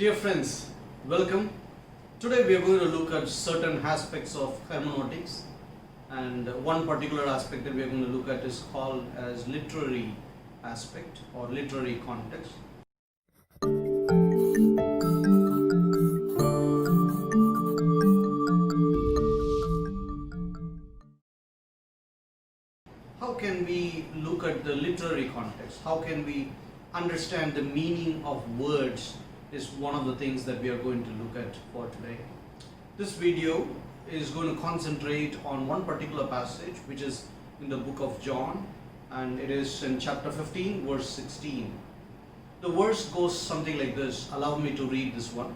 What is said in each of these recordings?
Dear friends, welcome. Today we are going to look at certain aspects of hermeneutics, and one particular aspect that we are going to look at is called as literary aspect or literary context. How can we look at the literary context? How can we understand the meaning of words is one of the things that we are going to look at for today. This video is going to concentrate on one particular passage which is in the book of John, and it is in chapter 15 verse 16. The verse goes something like this. Allow me to read this one.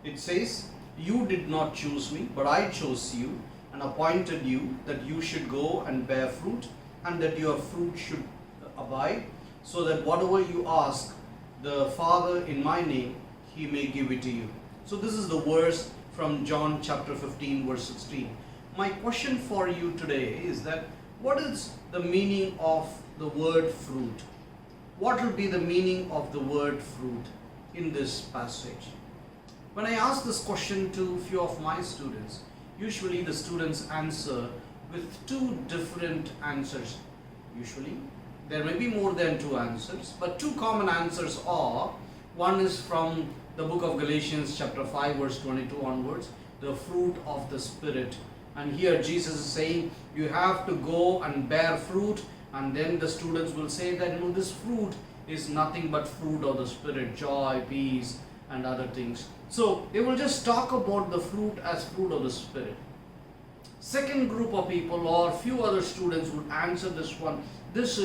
It says, "You did not choose me, but I chose you and appointed you that you should go and bear fruit, and that your fruit should abide, so that whatever you ask the Father in my name, He may give it to you." So this is the verse from John chapter 15 verse 16. My question for you today is that what is the meaning of the word fruit? What will be the meaning of the word fruit in this passage? When I ask this question to a few of my students, usually the students answer with two different answers. Usually there may be more than two answers, but two common answers are, one is from the book of Galatians chapter 5 verse 22 onwards, the fruit of the Spirit. And here Jesus is saying you have to go and bear fruit, and then the students will say that this fruit is nothing but fruit of the Spirit, joy, peace and other things. So they will just talk about the fruit as fruit of the Spirit. Second group of people or few other students would answer this one. This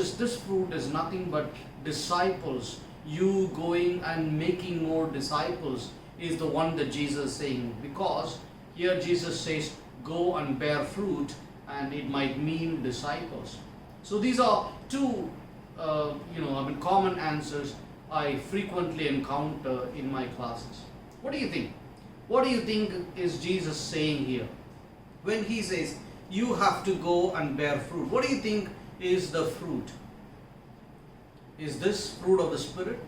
fruit is nothing but disciples. You going and making more disciples is the one that Jesus is saying, because here Jesus says go and bear fruit, and it might mean disciples. So these are two common answers I frequently encounter in my classes. What do you think? What do you think is Jesus saying here? When he says you have to go and bear fruit, what do you think is the fruit? Is this fruit of the Spirit?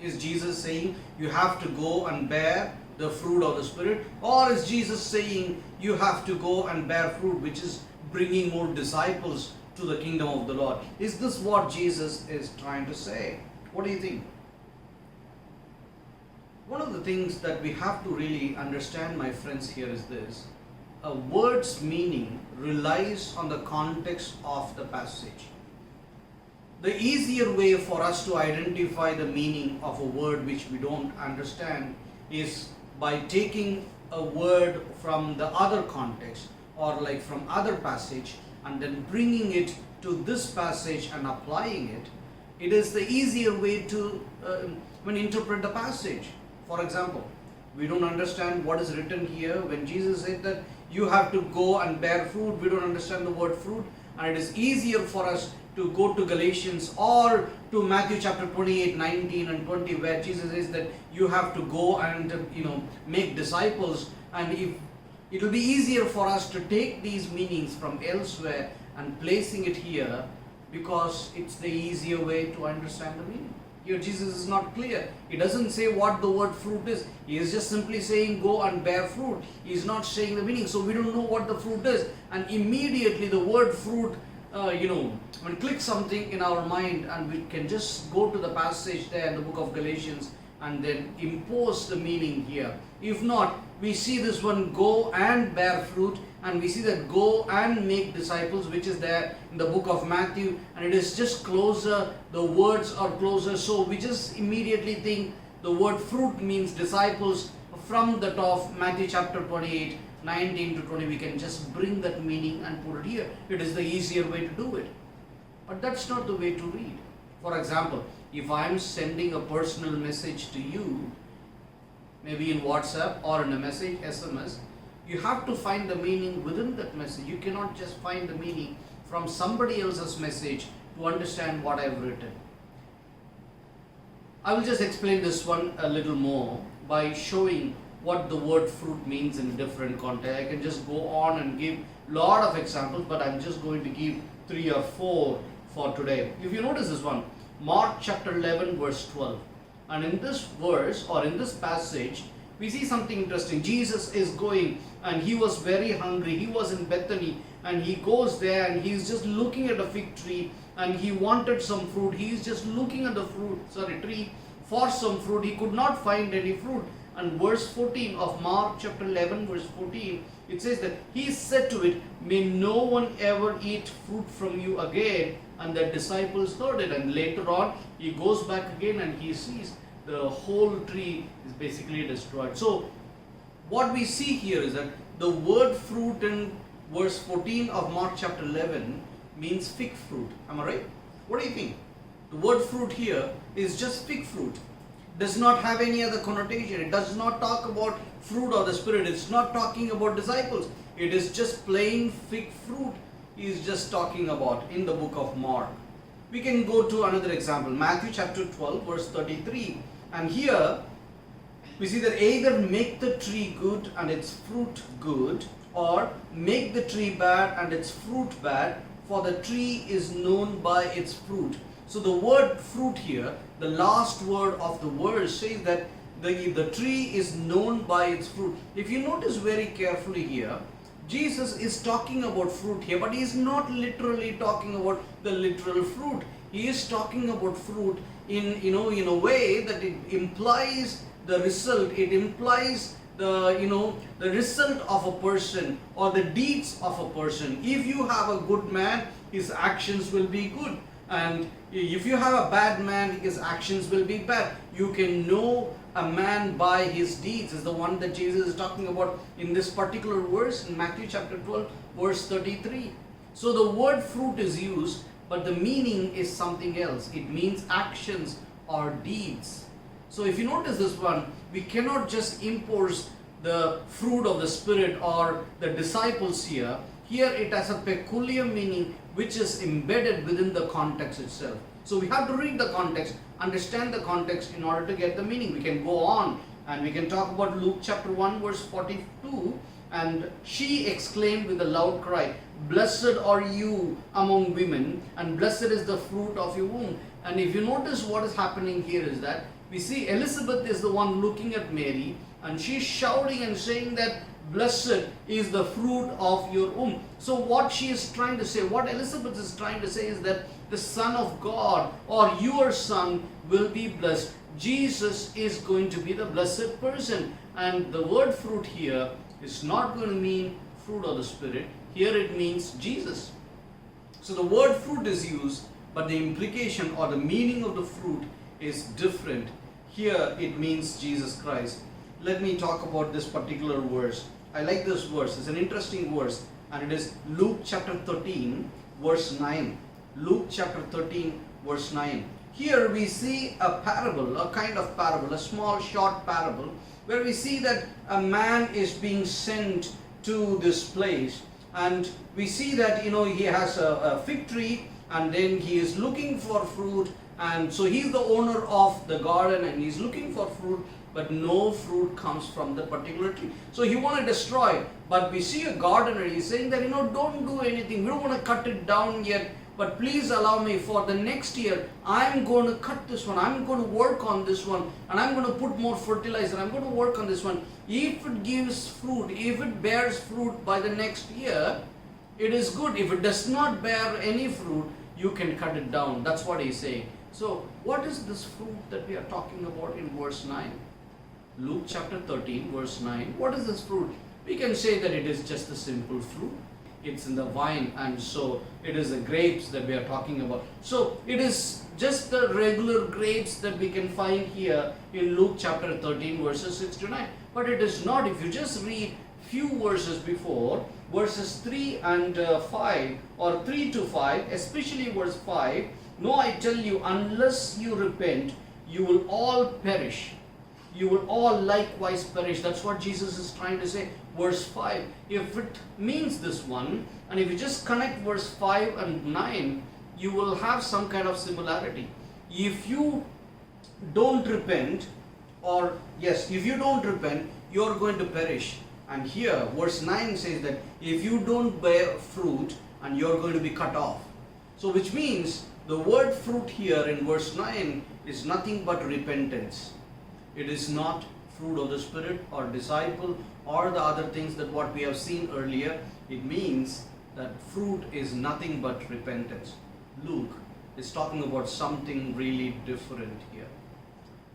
Is Jesus saying you have to go and bear the fruit of the Spirit? Or is Jesus saying you have to go and bear fruit, which is bringing more disciples to the kingdom of the Lord? Is this what Jesus is trying to say? What do you think? One of the things that we have to really understand, my friends, here is this. A word's meaning relies on the context of the passage. The easier way for us to identify the meaning of a word which we don't understand is by taking a word from the other context or like from other passage and then bringing it to this passage and applying it. It is the easier way to interpret the passage. For example, we don't understand what is written here. When Jesus said that you have to go and bear fruit, we don't understand the word fruit, and it is easier for us to go to Galatians or to Matthew chapter 28, 19 and 20, where Jesus says that you have to go and make disciples, and if it will be easier for us to take these meanings from elsewhere and placing it here, because it's the easier way to understand the meaning. Here Jesus is not clear. He doesn't say what the word fruit is. He is just simply saying go and bear fruit. He is not saying the meaning. So we don't know what the fruit is. And immediately the word fruit, when click something in our mind, and we can just go to the passage there in the book of Galatians and then impose the meaning here. If not, we see this one go and bear fruit, and we see that go and make disciples, which is there in the book of Matthew, and it is just closer, the words are closer, so we just immediately think the word fruit means disciples. From that of Matthew chapter 28, 19 to 20, we can just bring that meaning and put it here. It is the easier way to do it. But that's not the way to read. For example, if I am sending a personal message to you, maybe in WhatsApp or in a message, SMS, you have to find the meaning within that message. You cannot just find the meaning from somebody else's message to understand what I've written. I will just explain this one a little more by showing what the word fruit means in different context. I can just go on and give a lot of examples, but I'm just going to give 3 or 4 for today. If you notice this one, Mark chapter 11 verse 12. And in this verse or in this passage, we see something interesting. Jesus is going and he was very hungry. He was in Bethany and he goes there and he's just looking at a fig tree and he wanted some fruit. He's just looking at the tree for some fruit. He could not find any fruit. And verse 14 of Mark chapter 11 verse 14, it says that he said to it, may no one ever eat fruit from you again. And the disciples heard it. And later on, he goes back again and he sees the whole tree is basically destroyed. So what we see here is that the word fruit in verse 14 of Mark chapter 11 means fig fruit. Am I right? What do you think? The word fruit here is just fig fruit. Does not have any other connotation. It does not talk about fruit of the Spirit. It's not talking about disciples. It is just plain fig fruit he is just talking about in the book of Mark. We can go to another example. Matthew chapter 12 verse 33. And here we see that either make the tree good and its fruit good, or make the tree bad and its fruit bad, for the tree is known by its fruit. So the word fruit here, the last word of the verse says that the tree is known by its fruit. If you notice very carefully here, Jesus is talking about fruit here, but he is not literally talking about the literal fruit. He is talking about fruit in a way that it implies the result. It implies the result of a person or the deeds of a person. If you have a good man, his actions will be good. And if you have a bad man, his actions will be bad. You can know a man by his deeds, is the one that Jesus is talking about in this particular verse in Matthew chapter 12 verse 33. So the word fruit is used, but the meaning is something else. It means actions or deeds. So if you notice this one, we cannot just impose the fruit of the Spirit or the disciples here. Here it has a peculiar meaning which is embedded within the context itself. So we have to read the context, understand the context in order to get the meaning. We can go on and we can talk about Luke chapter 1 verse 42. And she exclaimed with a loud cry, blessed are you among women, and blessed is the fruit of your womb. And if you notice what is happening here is that we see Elizabeth is the one looking at Mary, and she's shouting and saying that blessed is the fruit of your womb. So what she is trying to say, what Elizabeth is trying to say is that the Son of God or your son will be blessed. Jesus is going to be the blessed person. And the word fruit here is not going to mean fruit of the Spirit. Here it means Jesus. So the word fruit is used, but the implication or the meaning of the fruit is different. Here it means Jesus Christ. Let me talk about this particular verse. I like this verse. It's an interesting verse, and it is Luke chapter 13 verse 9. Luke chapter 13 verse 9. Here we see a parable, a kind of parable, a small short parable, where we see that a man is being sent to this place, and we see that he has a fig tree, and then he is looking for fruit, and so he's the owner of the garden and he's looking for fruit, but no fruit comes from that particular tree. So he want to destroy it, but we see a gardener, he's saying that don't do anything, we don't want to cut it down yet, but please allow me for the next year, I'm going to cut this one, I'm going to work on this one, and I'm going to put more fertilizer, I'm going to work on this one. If it gives fruit, if it bears fruit by the next year, it is good. If it does not bear any fruit, you can cut it down. That's what he's saying. So what is this fruit that we are talking about in verse 9? Luke chapter 13 verse 9. What is this fruit? We can say that it is just a simple fruit. It's in the vine, and so it is the grapes that we are talking about. So it is just the regular grapes that we can find here in Luke chapter 13 verses 6 to 9. But it is not. If you just read few verses before, verses 3 and 5 or 3 to 5, especially verse 5, no, I tell you, unless you repent, you will all perish. You will all likewise perish. That's what Jesus is trying to say. Verse 5. If it means this one, and if you just connect verse 5 and 9, you will have some kind of similarity. If you don't repent, if you don't repent, you are going to perish. And here, verse 9 says that if you don't bear fruit, and you are going to be cut off. So which means the word fruit here in verse 9 is nothing but repentance. It is not fruit of the Spirit or disciple or the other things that what we have seen earlier. It means that fruit is nothing but repentance. Luke is talking about something really different here.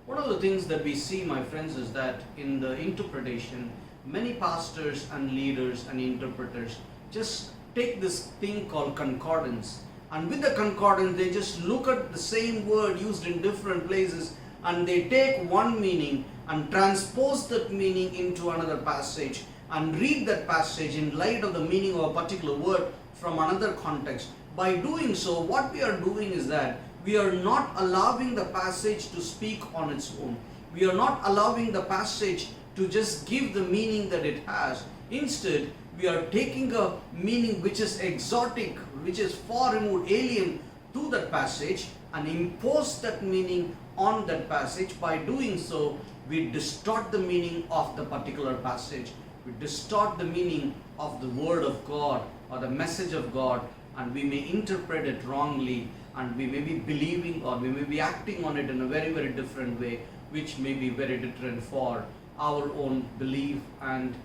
One of the things that we see, my friends, is that in the interpretation, many pastors and leaders and interpreters just take this thing called concordance, and with the concordance they just look at the same word used in different places and they take one meaning and transpose that meaning into another passage and read that passage in light of the meaning of a particular word from another context. By doing so, what we are doing is that we are not allowing the passage to speak on its own. We are not allowing the passage to just give the meaning that it has. Instead, we are taking a meaning which is exotic, which is far removed, alien to that passage, and impose that meaning on that passage. By doing so, we distort the meaning of the particular passage. We distort the meaning of the word of God or the message of God, and we may interpret it wrongly, and we may be believing or we may be acting on it in a very, very different way, which may be very different for our own belief and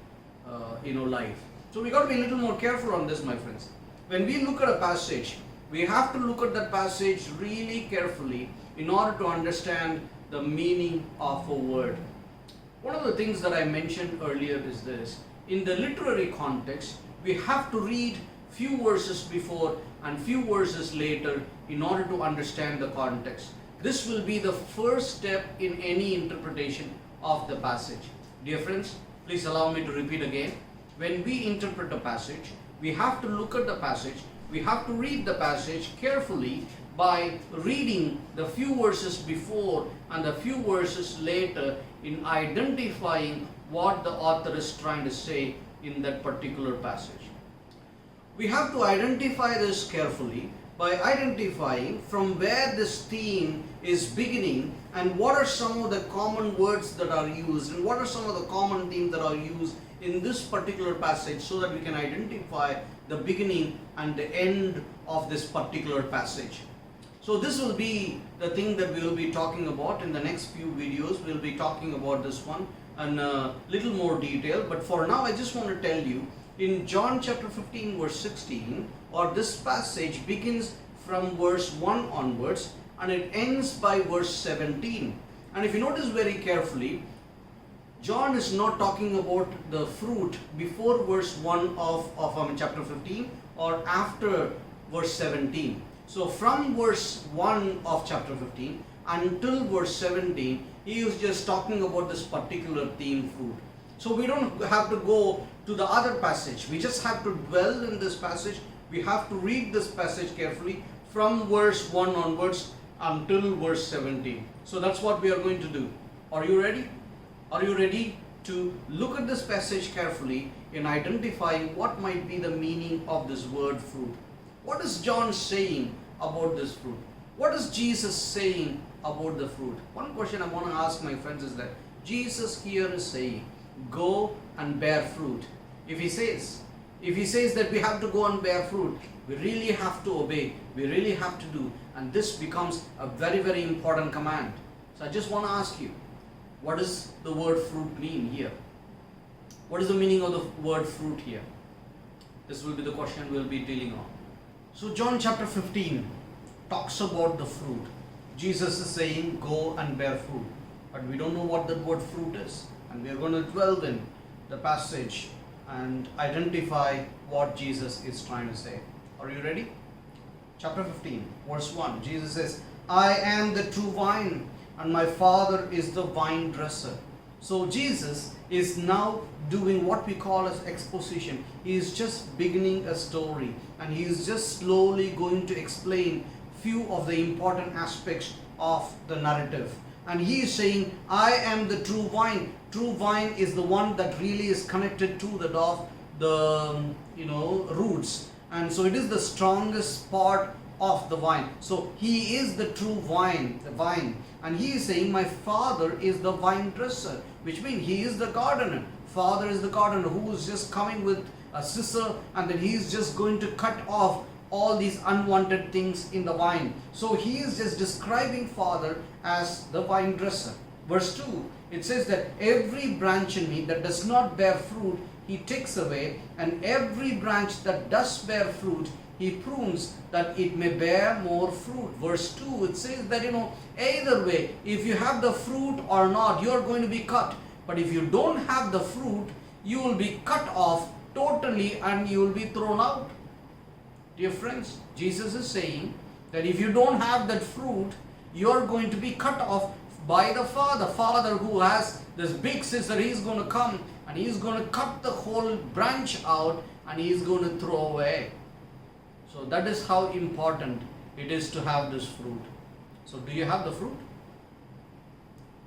life. So we got to be a little more careful on this, my friends. When we look at a passage, we have to look at that passage really carefully in order to understand the meaning of a word. One of the things that I mentioned earlier is this: in the literary context, we have to read few verses before and few verses later in order to understand the context. This will be the first step in any interpretation of the passage. Dear friends, please allow me to repeat again. When we interpret a passage, we have to look at the passage, we have to read the passage carefully by reading the few verses before and the few verses later in identifying what the author is trying to say in that particular passage. We have to identify this carefully by identifying from where this theme is beginning and what are some of the common words that are used and what are some of the common themes that are used in this particular passage, so that we can identify the beginning and the end of this particular passage. So this will be the thing that we will be talking about in the next few videos. We will be talking about this one in a little more detail, but for now I just want to tell you, in John chapter 15 verse 16, or this passage begins from verse 1 onwards and it ends by verse 17. And if you notice very carefully, John is not talking about the fruit before verse 1 of chapter 15 or after verse 17. So from verse 1 of chapter 15 until verse 17, he is just talking about this particular theme, fruit. So we don't have to go to the other passage. We just have to dwell in this passage. We have to read this passage carefully from verse 1 onwards until verse 17. So that's what we are going to do. Are you ready? Are you ready to look at this passage carefully in identifying what might be the meaning of this word fruit? What is John saying about this fruit? What is Jesus saying about the fruit? One question I want to ask my friends is that Jesus here is saying, go and bear fruit. If he says that we have to go and bear fruit, we really have to obey, we really have to do, and this becomes a very, very important command. So I just want to ask you, what does the word fruit mean here? What is the meaning of the word fruit here? This will be the question we'll be dealing on. So John chapter 15 talks about the fruit. Jesus is saying, go and bear fruit. But we don't know what that word fruit is. And we are going to dwell in the passage and identify what Jesus is trying to say. Are you ready? Chapter 15, verse 1. Jesus says, I am the true vine, and my Father is the vine dresser. So Jesus is now doing what we call as exposition. He is just beginning a story, and he is just slowly going to explain few of the important aspects of the narrative. And he is saying, I am the true vine. True vine is the one that really is connected to the roots. And so it is the strongest part of the vine. So he is the true vine, the vine. And he is saying, my Father is the vine dresser, which means he is the gardener. Father is the gardener who is just coming with a scissor, and then he is just going to cut off all these unwanted things in the vine. So he is just describing Father as the vine dresser. Verse 2, it says that every branch in me that does not bear fruit, he takes away, and every branch that does bear fruit, he prunes that it may bear more fruit. Verse 2, it says that, either way, if you have the fruit or not, you are going to be cut. But if you don't have the fruit, you will be cut off totally and you will be thrown out. Dear friends, Jesus is saying that if you don't have that fruit, you are going to be cut off by the Father. Father who has this big scissor, he is going to come and he is going to cut the whole branch out and he is going to throw away. So that is how important it is to have this fruit. So do you have the fruit?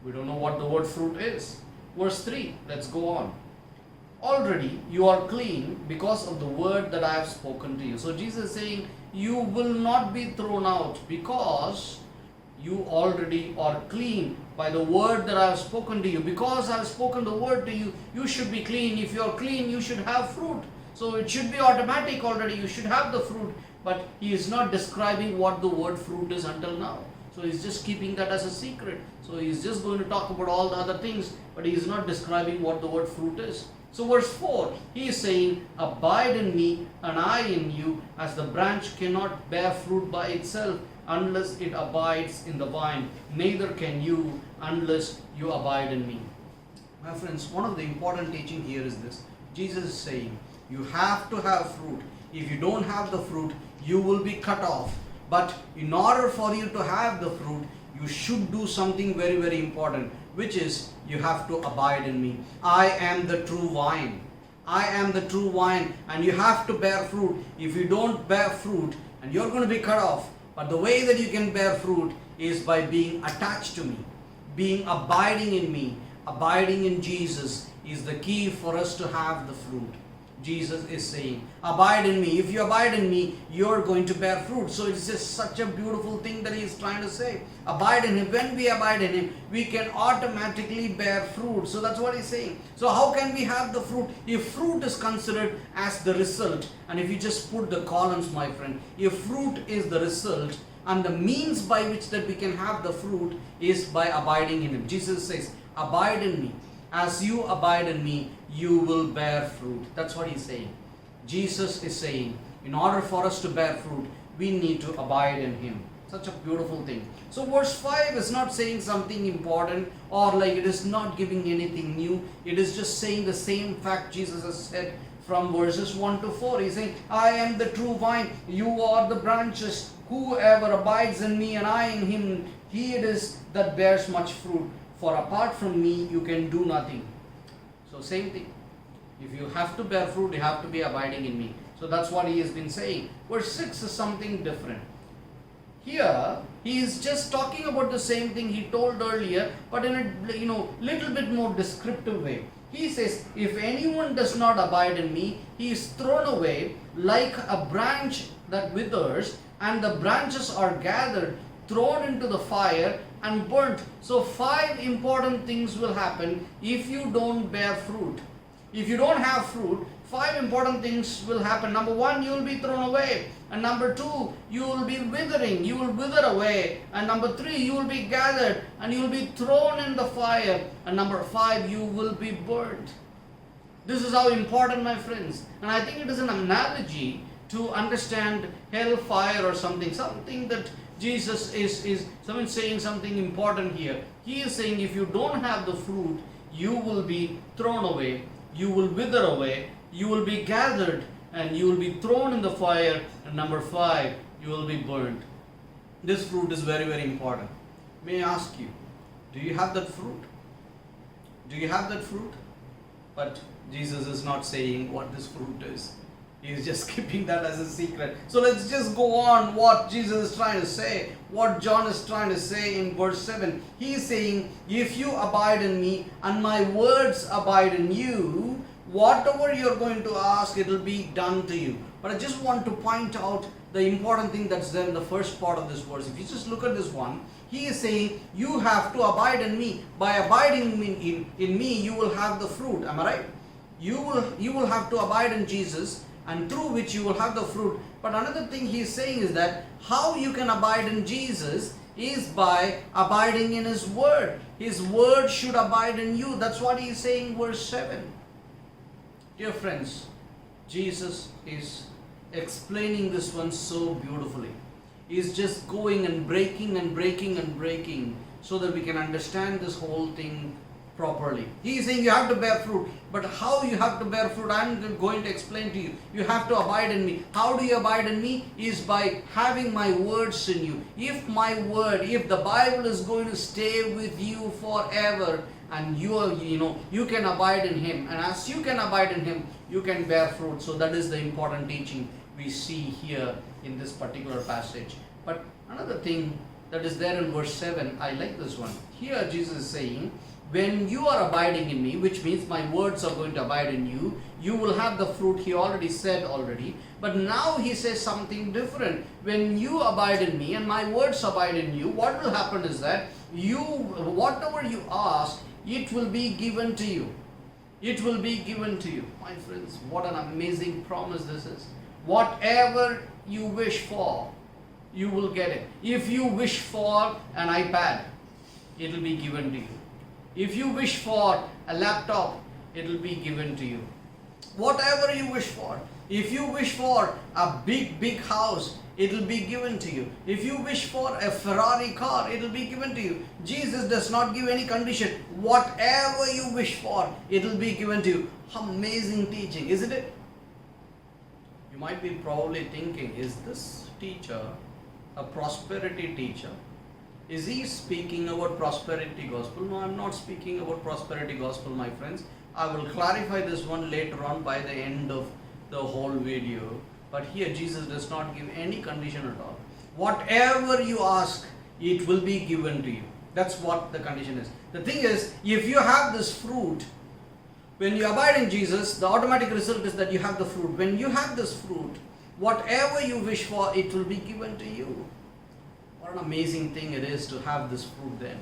We don't know what the word fruit is. Verse 3, let's go on. Already you are clean because of the word that I have spoken to you. So Jesus is saying you will not be thrown out because you already are clean by the word that I have spoken to you. Because I have spoken the word to you, you should be clean. If you are clean, you should have fruit. So it should be automatic already. You should have the fruit. But he is not describing what the word fruit is until now. So he's just keeping that as a secret. So he's just going to talk about all the other things, but he is not describing what the word fruit is. So verse 4, he is saying, abide in me and I in you, as the branch cannot bear fruit by itself unless it abides in the vine. Neither can you unless you abide in me. My friends, one of the important teaching here is this. Jesus is saying, you have to have fruit. If you don't have the fruit, you will be cut off. But in order for you to have the fruit, you should do something very, very important, which is you have to abide in me. I am the true vine. I am the true vine, and you have to bear fruit. If you don't bear fruit, and you're going to be cut off. But the way that you can bear fruit is by being attached to me, being abiding in me. Abiding in Jesus is the key for us to have the fruit. Jesus is saying, abide in me. If you abide in me, you're going to bear fruit. So it's just such a beautiful thing that he is trying to say. Abide in him. When we abide in him, we can automatically bear fruit. So that's what he's saying. So how can we have the fruit? If fruit is considered as the result, and if you just put the columns, my friend, if fruit is the result, and the means by which that we can have the fruit is by abiding in him. Jesus says, abide in me. As you abide in me, you will bear fruit. That's what he's saying. Jesus is saying, in order for us to bear fruit, we need to abide in him. Such a beautiful thing. So verse 5 is not saying something important, or like it is not giving anything new. It is just saying the same fact Jesus has said from verses 1 to 4. He's saying, I am the true vine, you are the branches. Whoever abides in me and I in him, he it is that bears much fruit. For apart from me, you can do nothing. So same thing. If you have to bear fruit, you have to be abiding in me. So that's what he has been saying. Verse 6 is something different. Here, he is just talking about the same thing he told earlier, but in a little bit more descriptive way. He says, if anyone does not abide in me, he is thrown away like a branch that withers, and the branches are gathered, thrown into the fire, and burnt. So 5 important things will happen if you don't bear fruit. If you don't have fruit, 5 important things will happen. Number 1, you will be thrown away. And number 2, you will be withering. You will wither away. And number 3, you will be gathered and you will be thrown in the fire. And number 5, you will be burnt. This is how important, my friends. And I think it is an analogy to understand hellfire or something. Something that Jesus is saying something important here. He is saying if you don't have the fruit, you will be thrown away, you will wither away, you will be gathered, and you will be thrown in the fire, and number 5, you will be burned. This fruit is very, very important. May I ask you, do you have that fruit? Do you have that fruit? But Jesus is not saying what this fruit is. He is just keeping that as a secret. So let's just go on what Jesus is trying to say, what John is trying to say in verse 7. He is saying, if you abide in me and my words abide in you, whatever you're going to ask, it will be done to you. But I just want to point out the important thing that's there in the first part of this verse. If you just look at this one, he is saying, you have to abide in me. By abiding in me, you will have the fruit. Am I right? You will have to abide in Jesus. and through which you will have the fruit. But another thing he is saying is that how you can abide in Jesus is by abiding in His Word. His Word should abide in you. That's what he is saying, verse 7. Dear friends, Jesus is explaining this one so beautifully. He is just going and breaking and breaking and breaking so that we can understand this whole thing properly. He is saying you have to bear fruit, but how you have to bear fruit, I am going to explain to you. You have to abide in me. How do you abide in me? Is by having my words in you. If my word, if the Bible is going to stay with you forever, and you can abide in Him, and as you can abide in Him, you can bear fruit. So that is the important teaching we see here in this particular passage. But another thing that is there in verse 7, I like this one. Here Jesus is saying, when you are abiding in me, which means my words are going to abide in you, you will have the fruit. He already said already. But now he says something different. When you abide in me and my words abide in you, what will happen is that whatever you ask, it will be given to you. It will be given to you. My friends, what an amazing promise this is. Whatever you wish for, you will get it. If you wish for an iPad, it will be given to you. If you wish for a laptop, it will be given to you. Whatever you wish for. If you wish for a big house, it will be given to you. If you wish for a Ferrari car, it will be given to you. Jesus does not give any condition. Whatever you wish for, it will be given to you. Amazing teaching, isn't it? You might be probably thinking, is this teacher a prosperity teacher? Is he speaking about prosperity gospel? No, I'm not speaking about prosperity gospel, my friends. I will clarify this one later on by the end of the whole video. But here Jesus does not give any condition at all. Whatever you ask, it will be given to you. That's what the condition is. The thing is, if you have this fruit, when you abide in Jesus, the automatic result is that you have the fruit. When you have this fruit, whatever you wish for, it will be given to you. What an amazing thing it is to have this fruit then.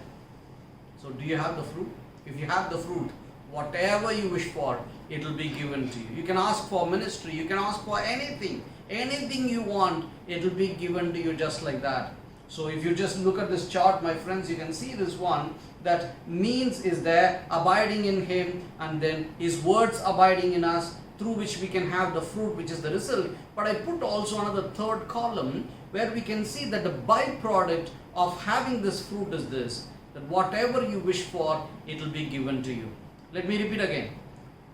So do you have the fruit? If you have the fruit, whatever you wish for, it will be given to you. You can ask for ministry, you can ask for anything. Anything you want, it will be given to you just like that. So if you just look at this chart, my friends, you can see this one, that means is there, abiding in Him, and then His words abiding in us, through which we can have the fruit, which is the result. But I put also another third column, where we can see that the byproduct of having this fruit is this, that whatever you wish for, it will be given to you. Let me repeat again.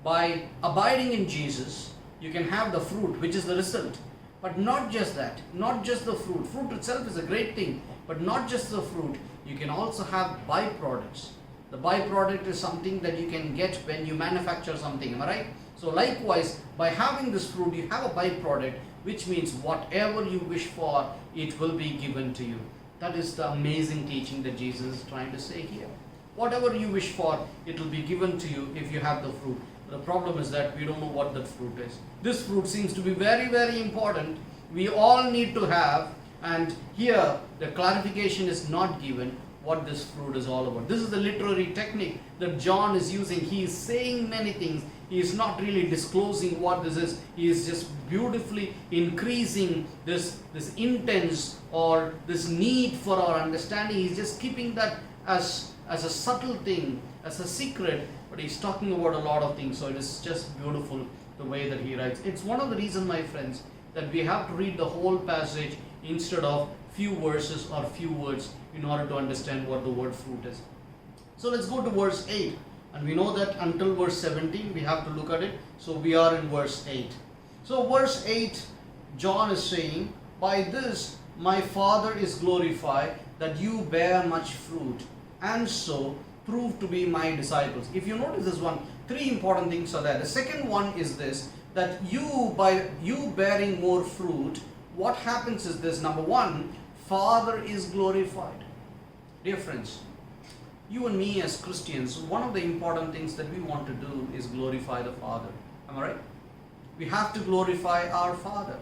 By abiding in Jesus, you can have the fruit, which is the result. But not just that, not just the fruit. Fruit itself is a great thing, but not just the fruit. You can also have byproducts. The byproduct is something that you can get when you manufacture something, am I right? So likewise, by having this fruit, you have a byproduct, which means whatever you wish for, it will be given to you. That is the amazing teaching that Jesus is trying to say here. Whatever you wish for, it will be given to you if you have the fruit. The problem is that we don't know what that fruit is. This fruit seems to be very, very important. We all need to have, and here the clarification is not given what this fruit is all about. This is the literary technique that John is using. He is saying many things. He is not really disclosing what this is. He is just beautifully increasing this intense or this need for our understanding. He is just keeping that as a subtle thing, as a secret, but he's talking about a lot of things. So it is just beautiful the way that he writes. It's one of the reasons, my friends, that we have to read the whole passage instead of few verses or few words in order to understand what the word fruit is. So let's go to verse 8. And we know that until verse 17 we have to look at it. So we are in verse 8. So verse 8, John is saying, by this my Father is glorified, that you bear much fruit, and so prove to be my disciples. If you notice this one, three important things are there. The second one is this, that by you bearing more fruit, what happens is this. Number one, Father is glorified. Dear friends, you and me as Christians, one of the important things that we want to do is glorify the Father. Am I right? We have to glorify our Father.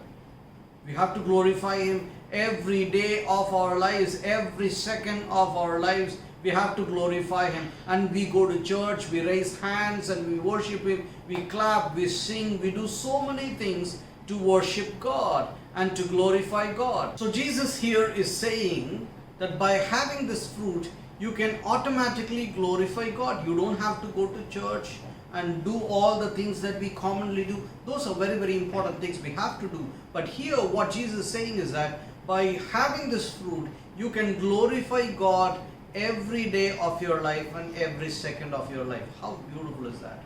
We have to glorify Him every day of our lives, every second of our lives. We have to glorify Him. And we go to church, we raise hands and we worship Him, we clap, we sing, we do so many things to worship God and to glorify God. So Jesus here is saying that by having this fruit, you can automatically glorify God. You don't have to go to church and do all the things that we commonly do. Those are very, very important things we have to do. But here what Jesus is saying is that by having this fruit, you can glorify God every day of your life and every second of your life. How beautiful is that?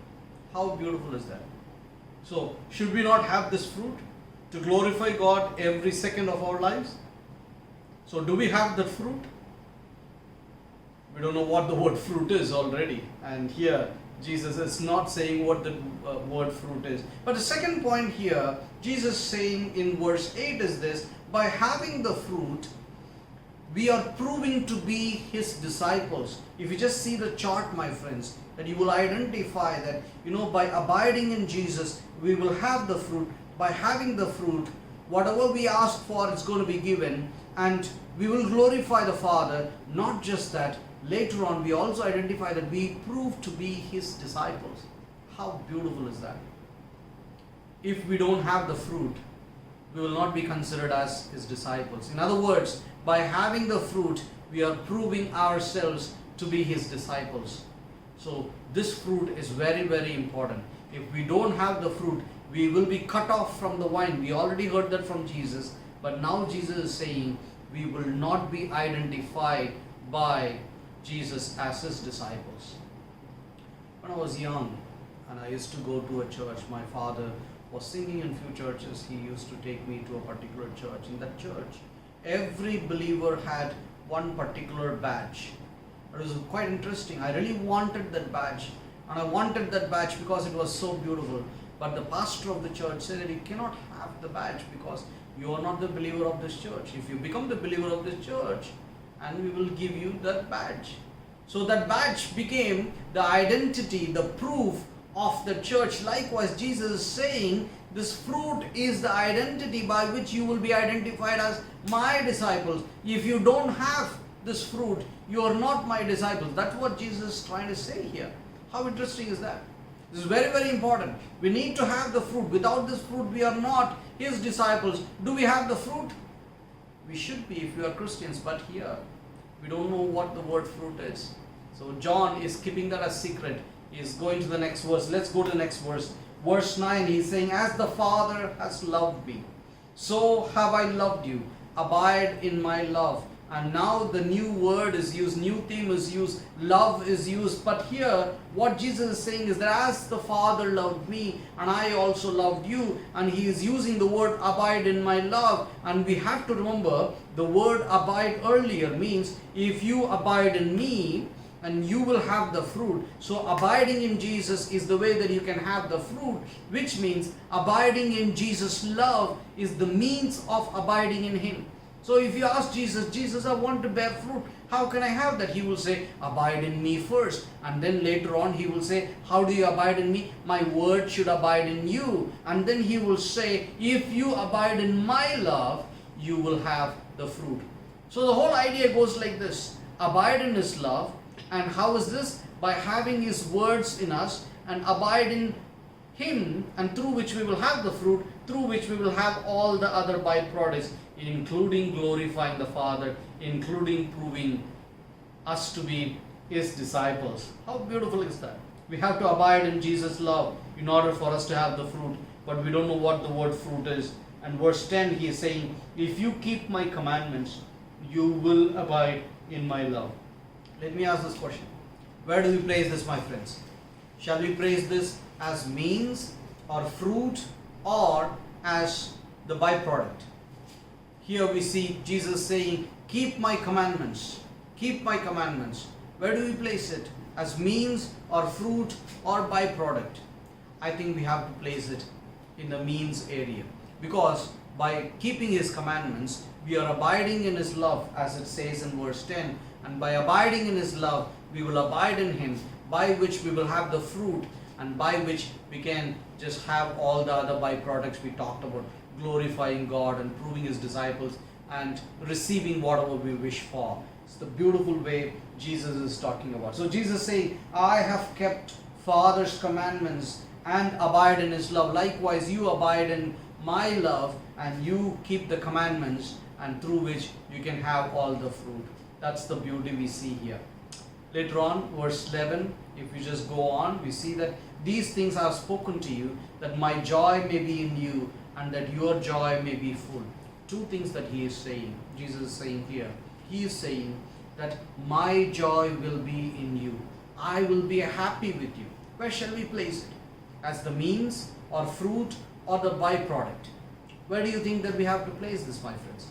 How beautiful is that? So, should we not have this fruit to glorify God every second of our lives? So, do we have that fruit? We don't know what the word fruit is already. And here, Jesus is not saying what the word fruit is. But the second point here, Jesus saying in verse 8 is this: by having the fruit, we are proving to be His disciples. If you just see the chart, my friends, that you will identify that, by abiding in Jesus, we will have the fruit. By having the fruit, whatever we ask for is going to be given, and we will glorify the Father. Not just that, later on we also identify that we prove to be His disciples. How beautiful is that? If we don't have the fruit, we will not be considered as His disciples. In other words, by having the fruit, we are proving ourselves to be His disciples. So this fruit is very, very important. If we don't have the fruit, we will be cut off from the vine. We already heard that from Jesus, but now Jesus is saying we will not be identified by Jesus as His disciples. When I was young and I used to go to a church, my father was singing in few churches. He used to take me to a particular church. In that church, every believer had one particular badge. It was quite interesting. I really wanted that badge, and I wanted that badge because it was so beautiful. But the pastor of the church said that you cannot have the badge because you are not the believer of this church. If you become the believer of this church, and we will give you that badge. So that badge became the identity, the proof of the church. Likewise, Jesus is saying this fruit is the identity by which you will be identified as my disciples. If you don't have this fruit, you are not my disciples. That's what Jesus is trying to say here. How interesting is that? This is very, very important. We need to have the fruit. Without this fruit, we are not His disciples. Do we have the fruit? We should be if we are Christians, but here we don't know what the word fruit is. So John is keeping that a secret. He is going to the next verse. Let's go to the next verse. Verse 9, he's saying, as the Father has loved me, so have I loved you. Abide in my love. And now the new word is used, new theme is used, love is used. But here what Jesus is saying is that as the Father loved me and I also loved you, and He is using the word abide in my love. And we have to remember the word abide earlier means if you abide in me and you will have the fruit. So abiding in Jesus is the way that you can have the fruit, which means abiding in Jesus' love is the means of abiding in Him. So if you ask Jesus, Jesus, I want to bear fruit, how can I have that? He will say, abide in me first. And then later on He will say, how do you abide in me? My word should abide in you. And then He will say, if you abide in my love, you will have the fruit. So the whole idea goes like this: abide in His love. And how is this? By having His words in us and abide in Him, and through which we will have the fruit, through which we will have all the other byproducts, including glorifying the Father, including proving us to be His disciples. How beautiful is that? We have to abide in Jesus' love in order for us to have the fruit, but we don't know what the word fruit is. And verse 10, He is saying, if you keep my commandments, you will abide in my love. Let me ask this question. Where do we place this, my friends? Shall we place this as means or fruit or as the byproduct? Here we see Jesus saying, keep my commandments. Keep my commandments. Where do we place it? As means or fruit or byproduct? I think we have to place it in the means area. Because by keeping His commandments, we are abiding in His love, as it says in verse 10. And by abiding in His love, we will abide in Him, by which we will have the fruit, and by which we can just have all the other byproducts we talked about, glorifying God and proving His disciples and receiving whatever we wish for. It's the beautiful way Jesus is talking about. So Jesus is saying, I have kept Father's commandments and abide in His love. Likewise, you abide in my love and you keep the commandments, and through which you can have all the fruit. That's the beauty we see here. Later on, verse 11, if we just go on, we see that these things I have spoken to you, that my joy may be in you and that your joy may be full. Two things that he is saying, Jesus is saying here. He is saying that my joy will be in you. I will be happy with you. Where shall we place it? As the means or fruit or the byproduct? Where do you think that we have to place this, my friends?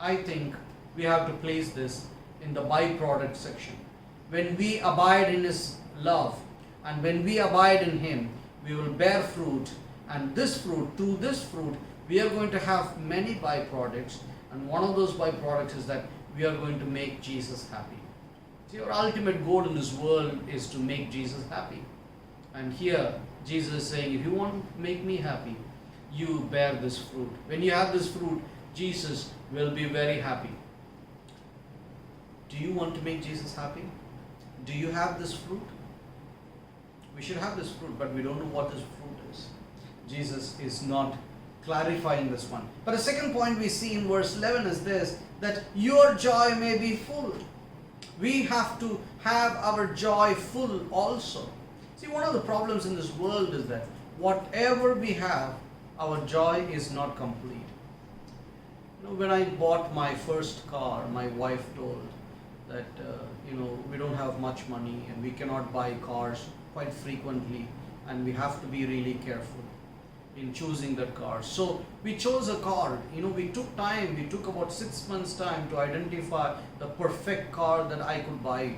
I think we have to place this in the byproduct section. When we abide in His love and when we abide in Him, we will bear fruit, and this fruit, through this fruit, we are going to have many byproducts, and one of those byproducts is that we are going to make Jesus happy. See, our ultimate goal in this world is to make Jesus happy. And here, Jesus is saying, if you want to make me happy, you bear this fruit. When you have this fruit, Jesus will be very happy. Do you want to make Jesus happy? Do you have this fruit? We should have this fruit, but we don't know what this fruit is. Jesus is not clarifying this one. But the second point we see in verse 11 is this, that your joy may be full. We have to have our joy full also. See, one of the problems in this world is that whatever we have, our joy is not complete. When I bought my first car, my wife told that we don't have much money and we cannot buy cars quite frequently, and we have to be really careful in choosing that car. So we chose a car. We took time. We took about 6 months time to identify the perfect car that I could buy,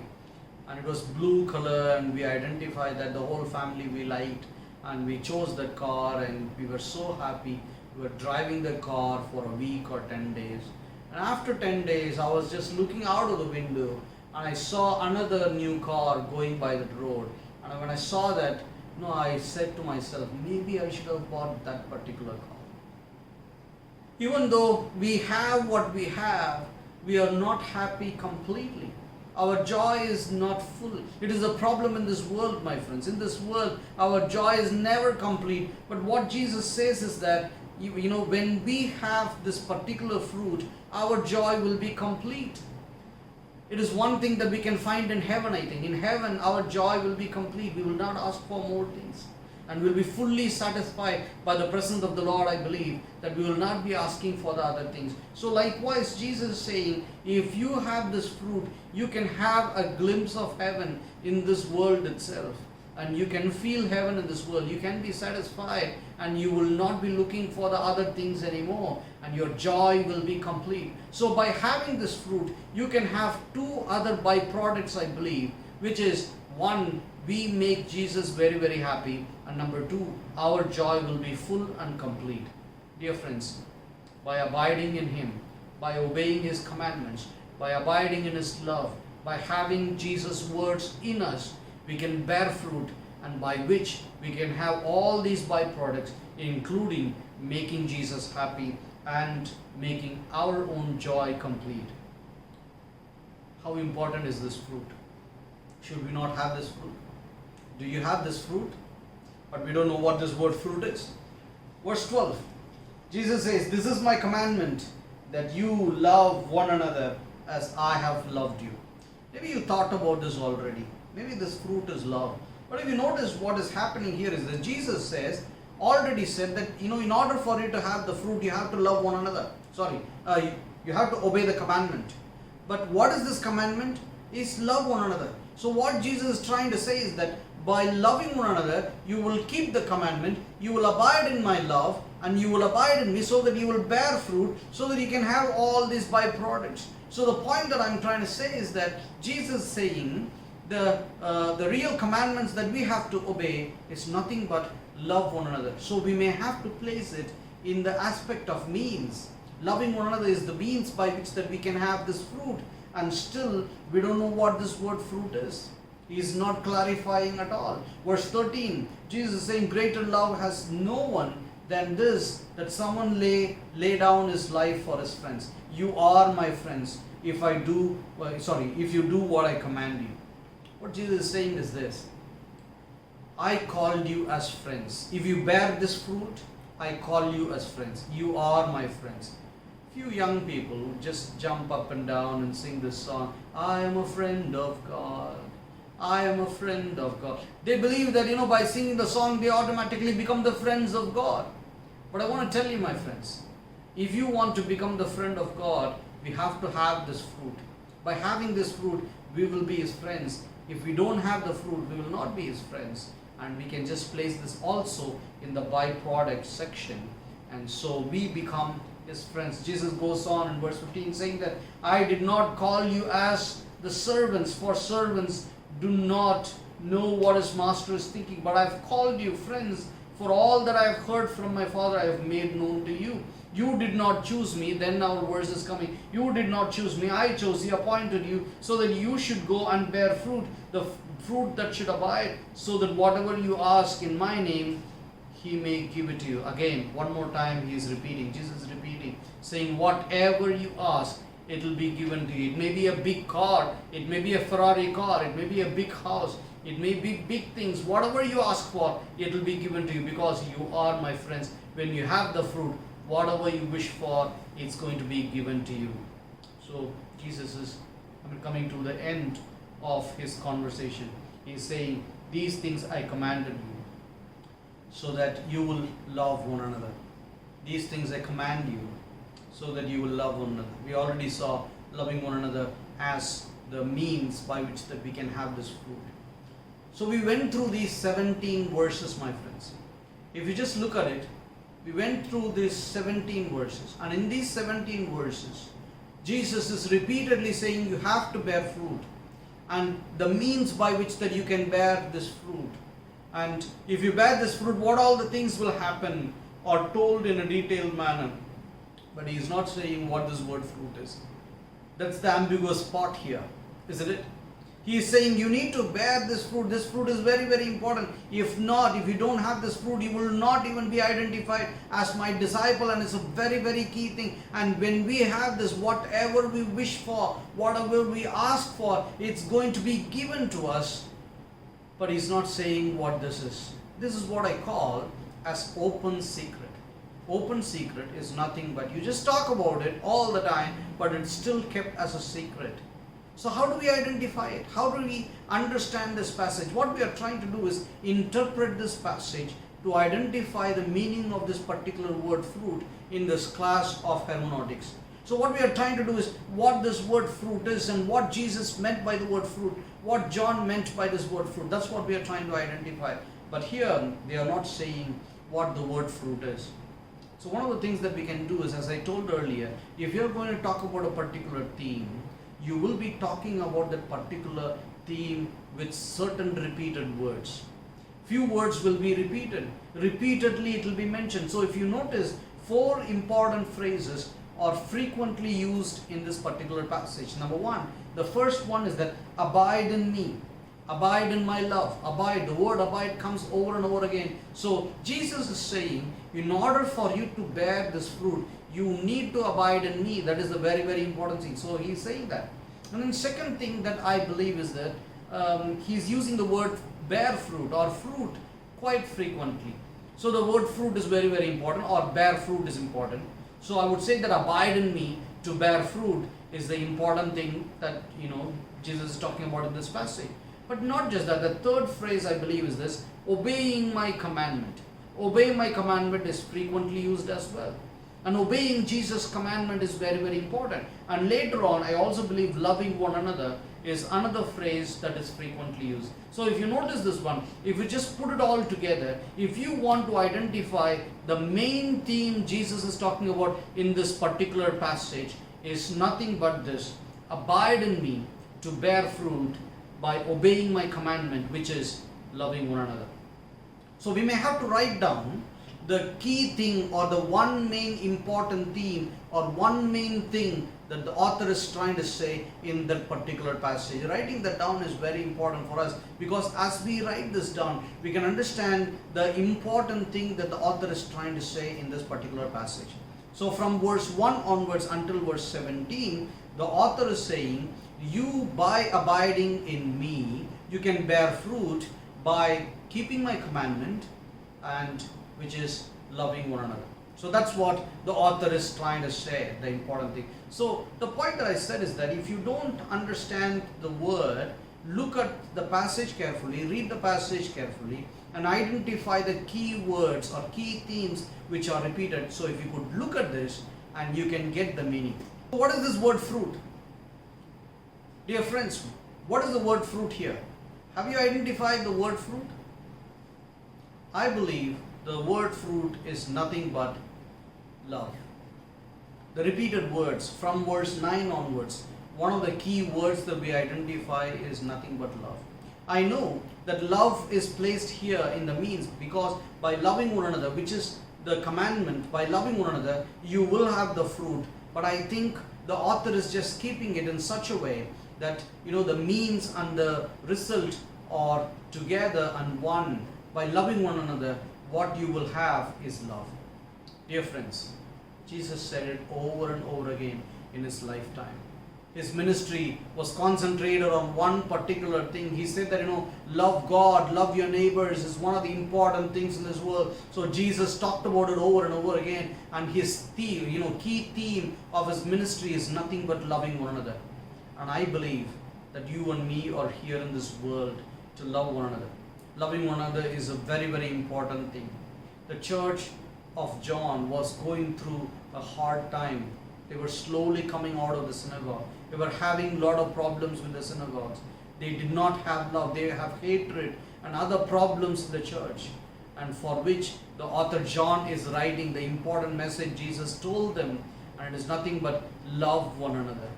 and it was blue color, and we identified that the whole family we liked, and we chose that car, and we were so happy. We were driving the car for a week or 10 days, and after 10 days I was just looking out of the window and I saw another new car going by the road, and when I saw that, I said to myself, maybe I should have bought that particular car. Even though we have what we have, we are not happy completely. Our joy is not full. It is a problem in this world, my friends. In this world, our joy is never complete. But what Jesus says is that, when we have this particular fruit, our joy will be complete. It is one thing that we can find in heaven, I think. In heaven, our joy will be complete. We will not ask for more things. And we'll be fully satisfied by the presence of the Lord, I believe, that we will not be asking for the other things. So likewise, Jesus is saying, if you have this fruit, you can have a glimpse of heaven in this world itself. And you can feel heaven in this world. You can be satisfied, and you will not be looking for the other things anymore, and your joy will be complete. So by having this fruit, you can have two other byproducts, I believe, which is, one, we make Jesus very, very happy, and number two, our joy will be full and complete. Dear friends, by abiding in Him, by obeying His commandments, by abiding in His love, by having Jesus' words in us, we can bear fruit, and by which we can have all these byproducts, including making Jesus happy and making our own joy complete. How important is this fruit? Should we not have this fruit? Do you have this fruit? But we don't know what this word fruit is. Verse 12, Jesus says, this is my commandment, that you love one another as I have loved you. Maybe you thought about this already. Maybe this fruit is love. But if you notice, what is happening here is that Jesus already said that, in order for you to have the fruit, you have to love one another. You have to obey the commandment. But what is this commandment? Is love one another. So what Jesus is trying to say is that by loving one another, you will keep the commandment, you will abide in my love, and you will abide in me, so that you will bear fruit, so that you can have all these byproducts. So the point that I'm trying to say is that Jesus is saying, the real commandments that we have to obey is nothing but love one another. So we may have to place it in the aspect of means. Loving one another is the means by which that we can have this fruit, and still we don't know what this word fruit is. He is not clarifying at all. Verse 13, Jesus is saying, greater love has no one than this, that someone lay down his life for his friends. You are my friends if you do what I command you. What Jesus is saying is this: I called you as friends. If you bear this fruit, I call you as friends. You are my friends. Few young people who just jump up and down and sing this song, I am a friend of God. I am a friend of God. They believe that, by singing the song, they automatically become the friends of God. But I want to tell you, my friends, if you want to become the friend of God, we have to have this fruit. By having this fruit, we will be His friends. If we don't have the fruit, we will not be His friends. And we can just place this also in the byproduct section. And so we become His friends. Jesus goes on in verse 15 saying that, I did not call you as the servants, for servants do not know what his master is thinking, but I have called you friends, for all that I have heard from my Father I have made known to you. You did not choose me. Then our verse is coming. You did not choose me. I chose you, appointed you, so that you should go and bear fruit, the fruit that should abide, so that whatever you ask in my name, He may give it to you. Again, one more time He is repeating. Jesus is repeating, saying, whatever you ask, it will be given to you. It may be a big car, it may be a Ferrari car, it may be a big house, it may be big things. Whatever you ask for, it will be given to you, because you are my friends. When you have the fruit, whatever you wish for, it's going to be given to you. So Jesus is coming to the end of His conversation. He's saying, these things I commanded you, so that you will love one another. These things I command you, so that you will love one another. We already saw loving one another as the means by which that we can have this fruit. So we went through these 17 verses, my friends. If you just look at it, we went through these 17 verses. And in these 17 verses, Jesus is repeatedly saying you have to bear fruit. And the means by which that you can bear this fruit. And if you bear this fruit, what all the things will happen are told in a detailed manner. But He is not saying what this word fruit is. That's the ambiguous part here, isn't it? He is saying you need to bear this fruit. This fruit is very, very important. If not, if you don't have this fruit, you will not even be identified as my disciple. And it's a very, very key thing. And when we have this, whatever we wish for, whatever we ask for, it's going to be given to us. But He's not saying what this is. This is what I call as open secret. Open secret is nothing but you just talk about it all the time, but it's still kept as a secret. So how do we identify it? How do we understand this passage? What we are trying to do is interpret this passage to identify the meaning of this particular word fruit in this class of hermeneutics. So what we are trying to do is what this word fruit is and what Jesus meant by the word fruit, what John meant by this word fruit. That's what we are trying to identify. But here they are not saying what the word fruit is. So one of the things that we can do is, as I told earlier, if you're going to talk about a particular theme, you will be talking about that particular theme with certain repeated words. Few words will be repeated. Repeatedly it will be mentioned. So if you notice, 4 important phrases are frequently used in this particular passage. Number 1, the first one is that abide in me. Abide in my love. Abide. The word abide comes over and over again. So Jesus is saying, in order for you to bear this fruit, you need to abide in me. That is a very, very important thing. So He's saying that. And then second thing that I believe is that He's using the word bear fruit or fruit quite frequently. So the word fruit is very, very important, or bear fruit is important. So I would say that abide in me, to bear fruit, is the important thing that Jesus is talking about in this passage. But not just that. The third phrase I believe is this: obeying my commandment. Obey my commandment is frequently used as well. And obeying Jesus' commandment is very, very important. And later on, I also believe loving one another is another phrase that is frequently used. So if you notice this one, if you just put it all together, if you want to identify the main theme Jesus is talking about in this particular passage, is nothing but this: abide in me, to bear fruit by obeying my commandment, which is loving one another. So we may have to write down the key thing, or the one main important theme, or one main thing that the author is trying to say in that particular passage. Writing that down is very important for us, because as we write this down, we can understand the important thing that the author is trying to say in this particular passage. So from verse 1 onwards until verse 17, the author is saying, you, by abiding in me, you can bear fruit by keeping my commandment, and which is loving one another. So that's what the author is trying to say, the important thing. So the point that I said is that if you don't understand the word, look at the passage carefully, read the passage carefully, and identify the key words or key themes which are repeated. So if you could look at this and you can get the meaning. So what is this word fruit? Dear friends, what is the word fruit here? Have you identified the word fruit? I believe the word fruit is nothing but love. The repeated words from verse 9 onwards, one of the key words that we identify is nothing but love. I know that love is placed here in the means because by loving one another, which is the commandment, by loving one another, you will have the fruit. But I think the author is just keeping it in such a way that the means and the result are together and one. By loving one another, what you will have is love. Dear friends, Jesus said it over and over again in his lifetime. His ministry was concentrated on one particular thing. He said that, love God, love your neighbors is one of the important things in this world. So Jesus talked about it over and over again. And his theme, key theme of his ministry is nothing but loving one another. And I believe that you and me are here in this world to love one another. Loving one another is a very, very important thing. The church of John was going through a hard time. They were slowly coming out of the synagogue. They were having a lot of problems with the synagogues. They did not have love. They have hatred and other problems in the church. And for which the author John is writing the important message Jesus told them. And it is nothing but love one another.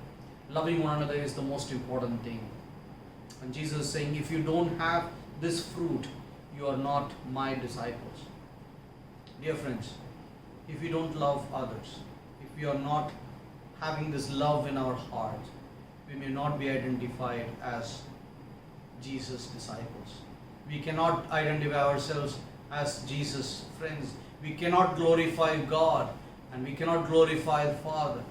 Loving one another is the most important thing. And Jesus is saying, if you don't have this fruit, you are not my disciples. Dear friends, if we don't love others, if we are not having this love in our heart, we may not be identified as Jesus' disciples. We cannot identify ourselves as Jesus' friends. We cannot glorify God and we cannot glorify the Father.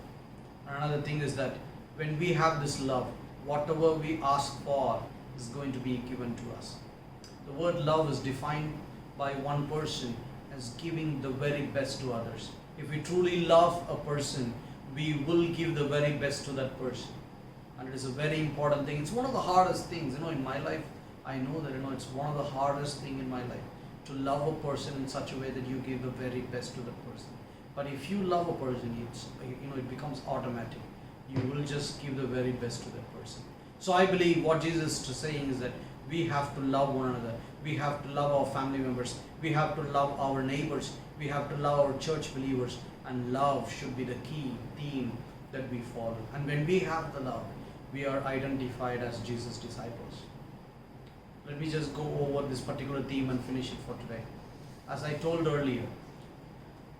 Another thing is that when we have this love, whatever we ask for is going to be given to us. The word love is defined by one person as giving the very best to others. If we truly love a person, we will give the very best to that person. And it is a very important thing. It's one of the hardest things, in my life. I know that, it's one of the hardest things in my life to love a person in such a way that you give the very best to that person. But if you love a person, it becomes automatic. You will just give the very best to that person. So I believe what Jesus is saying is that we have to love one another. We have to love our family members. We have to love our neighbors. We have to love our church believers. And love should be the key theme that we follow. And when we have the love, we are identified as Jesus' disciples. Let me just go over this particular theme and finish it for today. As I told earlier,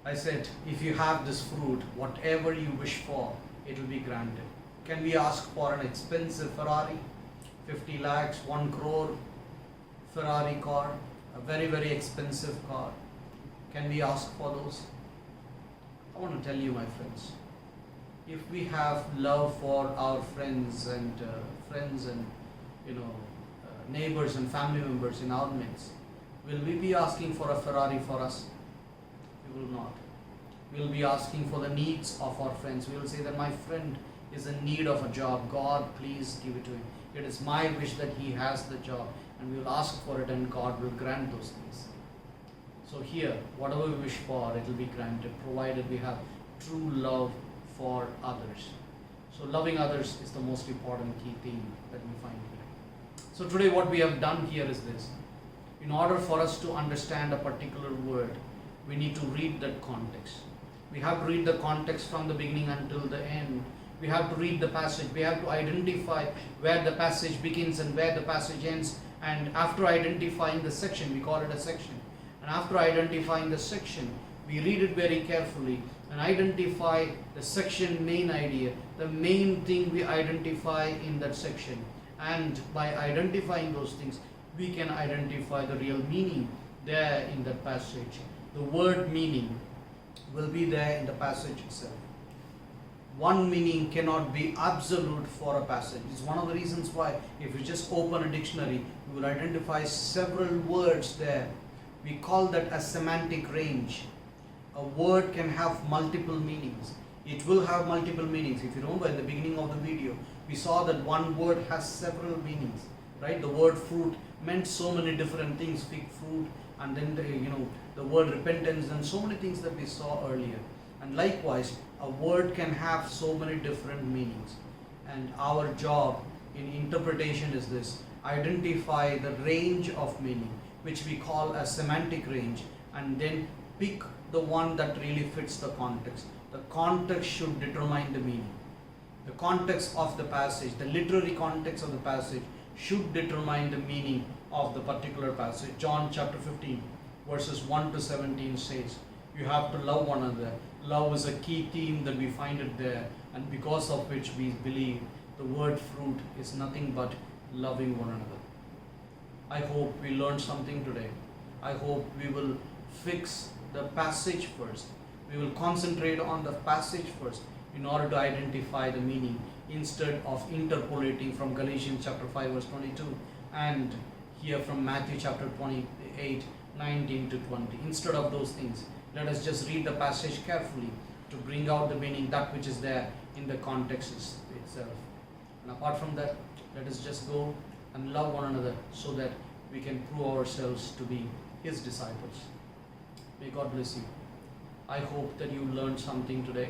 I said, if you have this fruit, whatever you wish for, it will be granted. Can we ask for an expensive Ferrari? 50 lakhs, 1 crore Ferrari car, a very, very expensive car. Can we ask for those? I want to tell you, my friends, if we have love for our friends and neighbors and family members in our midst, will we be asking for a Ferrari for us? We will not. We will be asking for the needs of our friends. We will say that my friend is in need of a job. God, please give it to him. It is my wish that he has the job, and we will ask for it, and God will grant those things. So here, whatever we wish for, it will be granted, provided we have true love for others. So loving others is the most important key theme that we find here. So today what we have done here is this. In order for us to understand a particular word, we need to read that context. We have to read the context from the beginning until the end. We have to read the passage. We have to identify where the passage begins and where the passage ends. And after identifying the section, we call it a section. And after identifying the section, we read it very carefully and identify the section main idea, the main thing we identify in that section. And by identifying those things, we can identify the real meaning there in that passage. The word meaning will be there in the passage itself. One meaning cannot be absolute for a passage. It's one of the reasons why if you just open a dictionary, you will identify several words there. We call that a semantic range. a word can have multiple meanings. It will have multiple meanings. If you remember in the beginning of the video, we saw that one word has several meanings, right? The word fruit meant so many different things, fig fruit, and then the word repentance, and so many things that we saw earlier. And likewise, a word can have so many different meanings. And our job in interpretation is this: identify the range of meaning, which we call a semantic range, and then pick the one that really fits the context. The context should determine the meaning. The context of the passage, the literary context of the passage, should determine the meaning of the particular passage. John chapter 15 verses 1 to 17 says, you have to love one another. Love is a key theme that we find it there, and because of which we believe the word fruit is nothing but loving one another. I hope we learned something today. I hope we will fix the passage first. We will concentrate on the passage first in order to identify the meaning, instead of interpolating from Galatians chapter 5 verse 22 and here from Matthew chapter 28 19 to 20. Instead of those things, let us just read the passage carefully to bring out the meaning, that which is there in the context itself. And apart from that, let us just go and love one another so that we can prove ourselves to be His disciples. May God bless you. I hope that you learned something today.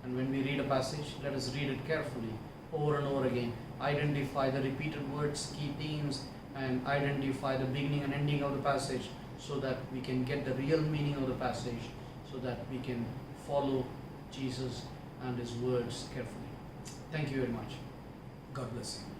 And when we read a passage, let us read it carefully over and over again. Identify the repeated words, key themes, and identify the beginning and ending of the passage so that we can get the real meaning of the passage, so that we can follow Jesus and His words carefully. Thank you very much. God bless you.